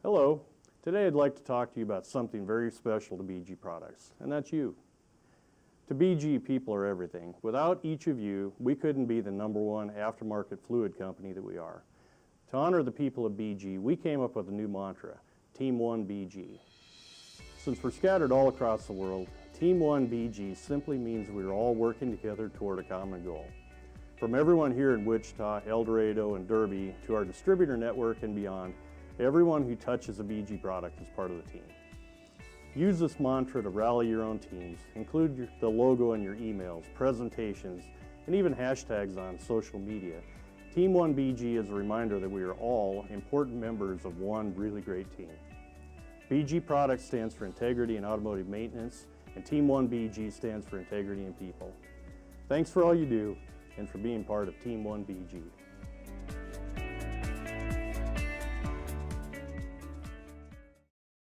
Hello. Today I'd like to talk to you about something very special to BG products, and that's you. To BG, people are everything. Without each of you, we couldn't be the #1 aftermarket fluid company that we are. To honor the people of BG, we came up with a new mantra, Team1BG. Since we're scattered all across the world, Team1BG simply means we're all working together toward a common goal. From everyone here in Wichita, El Dorado, and Derby, to our distributor network and beyond, everyone who touches a BG product is part of the team. Use this mantra to rally your own teams. Include the logo in your emails, presentations, and even hashtags on social media. Team1BG is a reminder that we are all important members of one really great team. BG Products stands for Integrity and Automotive Maintenance, and Team1BG stands for Integrity and People. Thanks for all you do and for being part of Team1BG.